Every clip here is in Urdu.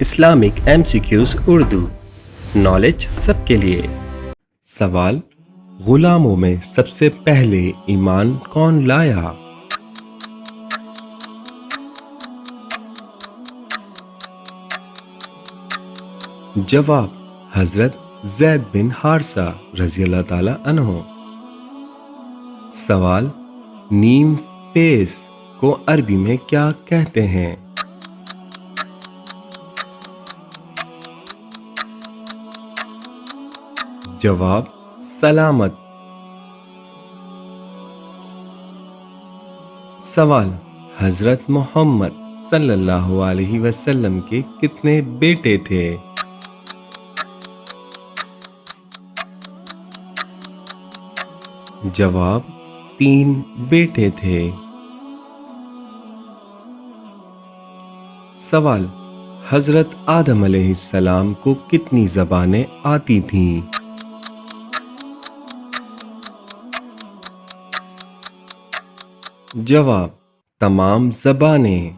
اسلامک MCQs اردو نالج سب کے لیے۔ سوال: غلاموں میں سب سے پہلے ایمان کون لایا؟ جواب: حضرت زید بن حارثہ رضی اللہ تعالی عنہ۔ سوال: نیم فیس کو عربی میں کیا کہتے ہیں؟ جواب: سلامت۔ سوال: حضرت محمد صلی اللہ علیہ وسلم کے کتنے بیٹے تھے؟ جواب: 3 بیٹے تھے۔ سوال: حضرت آدم علیہ السلام کو کتنی زبانیں آتی تھیں؟ جواب: تمام زبانیں۔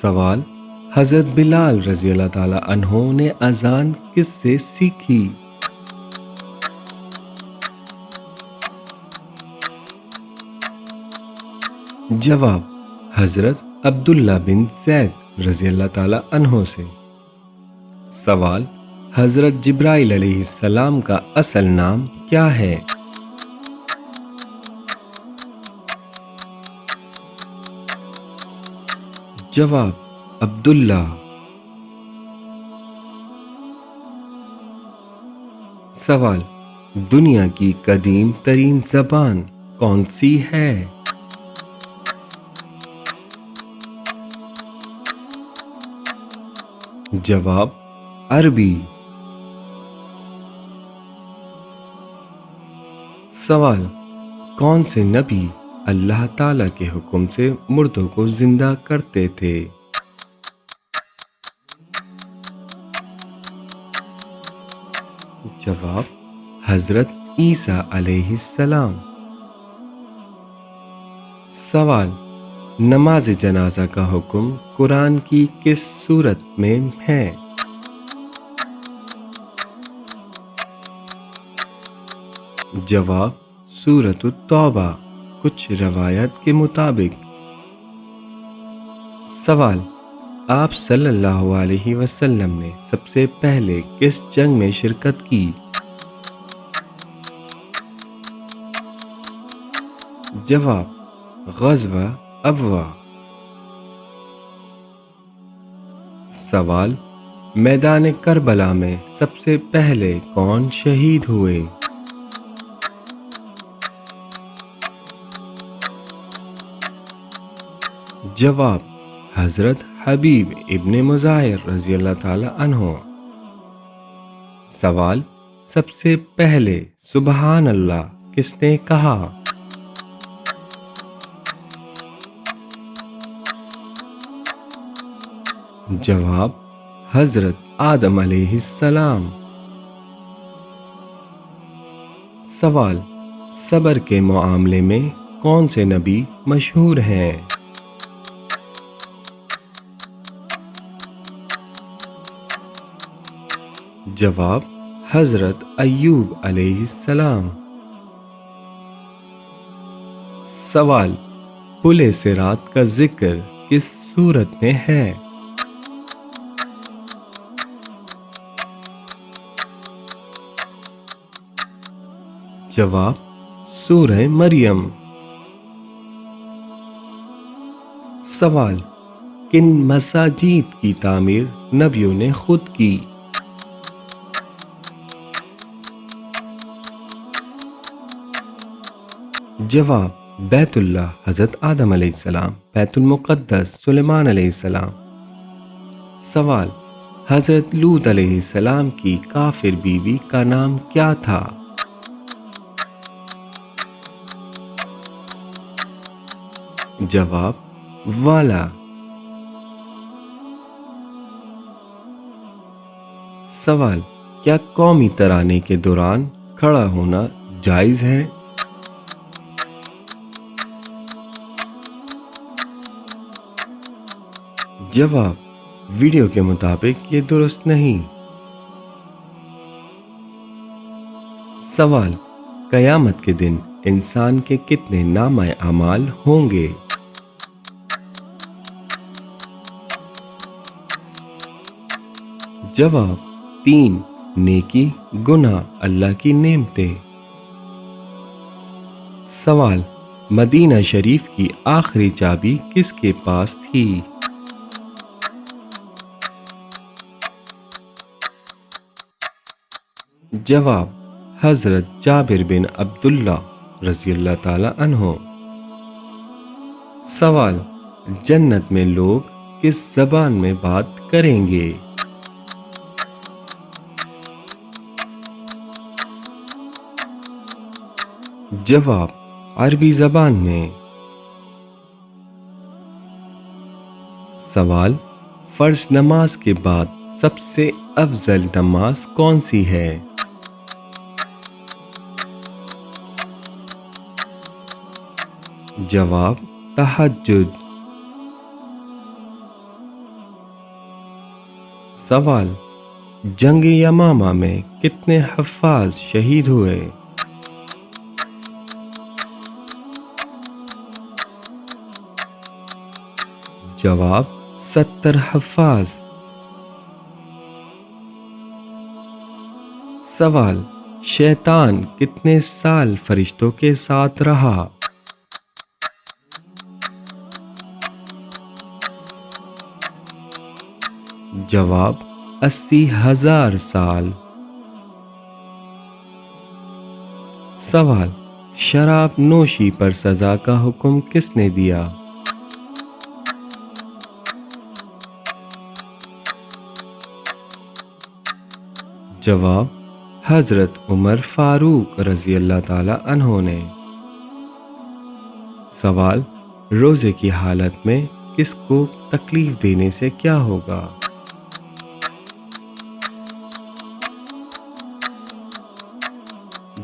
سوال: حضرت بلال رضی اللہ تعالی عنہ نے اذان کس سے سیکھی؟ جواب: حضرت عبداللہ بن زید رضی اللہ تعالی عنہ سے۔ سوال: حضرت جبرائیل علیہ السلام کا اصل نام کیا ہے؟ جواب: عبداللہ۔ سوال: دنیا کی قدیم ترین زبان کون سی ہے؟ جواب: عربی۔ سوال: کون سے نبی اللہ تعالیٰ کے حکم سے مردوں کو زندہ کرتے تھے؟ جواب: حضرت عیسیٰ علیہ السلام۔ سوال: نماز جنازہ کا حکم قرآن کی کس سورت میں ہے؟ جواب: سورۃ التوبہ، کچھ روایت کے مطابق۔ سوال: آپ صلی اللہ علیہ وسلم نے سب سے پہلے کس جنگ میں شرکت کی؟ جواب: غزوہ ابوا۔ سوال: میدان کربلا میں سب سے پہلے کون شہید ہوئے؟ جواب: حضرت حبیب ابن مظاہر رضی اللہ تعالی عنہ۔ سوال: سب سے پہلے سبحان اللہ کس نے کہا؟ جواب: حضرت آدم علیہ السلام۔ سوال: صبر کے معاملے میں کون سے نبی مشہور ہیں؟ جواب: حضرت ایوب علیہ السلام۔ سوال: پل صراط کا ذکر کس سورت میں ہے؟ جواب: سورہ مریم۔ سوال: کن مساجد کی تعمیر نبیوں نے خود کی؟ جواب: بیت اللہ حضرت آدم علیہ السلام، بیت المقدس سلیمان علیہ السلام۔ سوال: حضرت لوط علیہ السلام کی کافر بیوی کا نام کیا تھا؟ جواب: والا۔ سوال: کیا قومی ترانے کے دوران کھڑا ہونا جائز ہے؟ جواب: ویڈیو کے مطابق یہ درست نہیں۔ سوال: قیامت کے دن انسان کے کتنے نامہ اعمال ہوں گے؟ جواب: 3۔ نیکی، گناہ، اللہ کی نعمتیں۔ سوال: مدینہ شریف کی آخری چابی کس کے پاس تھی؟ جواب: حضرت جابر بن عبداللہ رضی اللہ تعالی عنہ۔ سوال: جنت میں لوگ کس زبان میں بات کریں گے؟ جواب: عربی زبان میں۔ سوال: فرض نماز کے بعد سب سے افضل نماز کون سی ہے؟ جواب: تہجد۔ سوال: جنگ یمامہ میں کتنے حفاظ شہید ہوئے؟ جواب: 70 حفاظ۔ سوال: شیطان کتنے سال فرشتوں کے ساتھ رہا؟ جواب: 80,000 سال۔ سوال: شراب نوشی پر سزا کا حکم کس نے دیا؟ جواب: حضرت عمر فاروق رضی اللہ تعالی عنہ نے۔ سوال: روزے کی حالت میں کس کو تکلیف دینے سے کیا ہوگا؟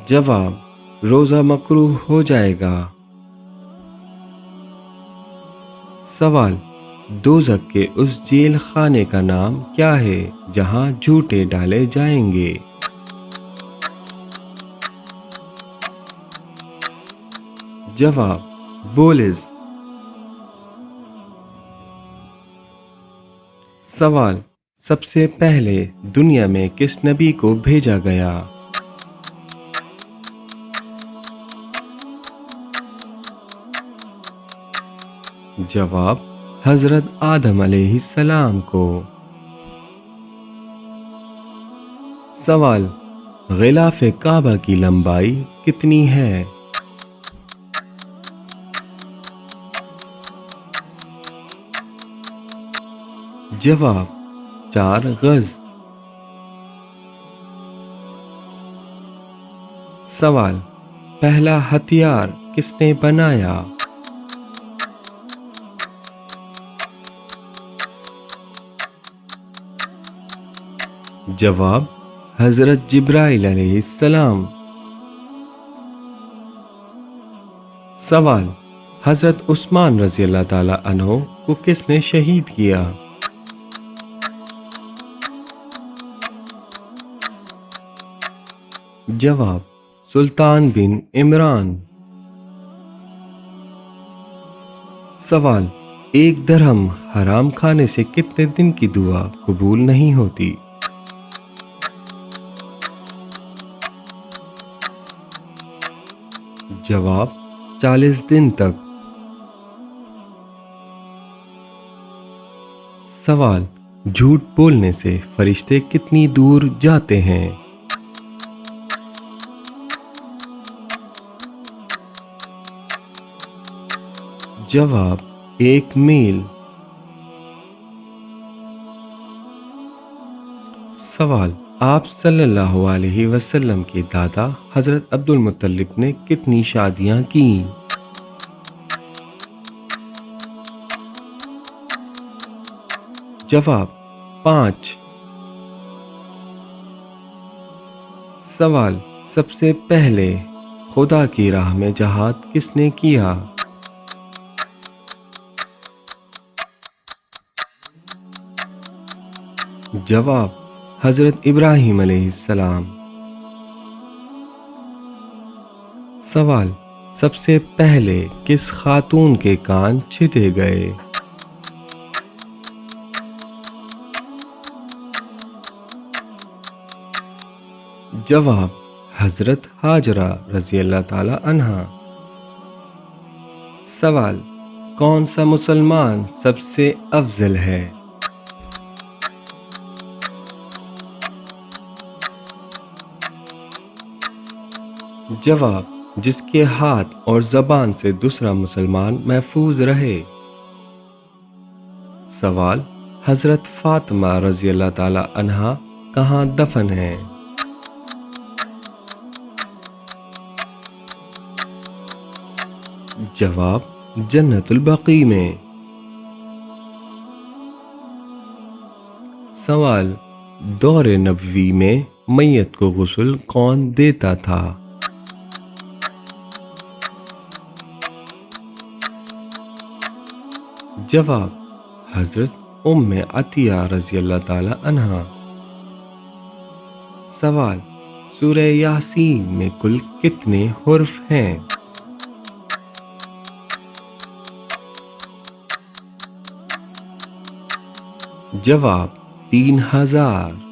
جواب: روزہ مکروہ ہو جائے گا۔ سوال: دوزخ کے اس جیل خانے کا نام کیا ہے جہاں جھوٹے ڈالے جائیں گے؟ جواب: بولس۔ سوال: سب سے پہلے دنیا میں کس نبی کو بھیجا گیا؟ جواب: حضرت آدم علیہ السلام کو۔ سوال: غلاف کعبہ کی لمبائی کتنی ہے؟ جواب: 4 گز۔ سوال: پہلا ہتھیار کس نے بنایا؟ جواب: حضرت جبرائیل علیہ السلام۔ سوال: حضرت عثمان رضی اللہ تعالی عنہ کو کس نے شہید کیا؟ جواب: سلطان بن عمران۔ سوال: 1 درہم حرام کھانے سے کتنے دن کی دعا قبول نہیں ہوتی؟ جواب: 40 دن تک۔ سوال: جھوٹ بولنے سے فرشتے کتنی دور جاتے ہیں؟ جواب: 1 میل۔ سوال: آپ صلی اللہ علیہ وسلم کے دادا حضرت عبد المطلب نے کتنی شادیاں کیں؟ جواب: 5۔ سوال: سب سے پہلے خدا کی راہ میں جہاد کس نے کیا؟ جواب: حضرت ابراہیم علیہ السلام۔ سوال: سب سے پہلے کس خاتون کے کان چھیدے گئے؟ جواب: حضرت ہاجرہ رضی اللہ تعالی عنہا۔ سوال: کون سا مسلمان سب سے افضل ہے؟ جواب: جس کے ہاتھ اور زبان سے دوسرا مسلمان محفوظ رہے۔ سوال: حضرت فاطمہ رضی اللہ تعالی عنہا کہاں دفن ہیں؟ جواب: جنت البقیع میں۔ سوال: دور نبوی میں میت کو غسل کون دیتا تھا؟ جواب: حضرت ام عطیہ رضی اللہ تعالی عنہا۔ سوال: سورہ یاسین میں کل کتنے حرف ہیں؟ جواب: 3000۔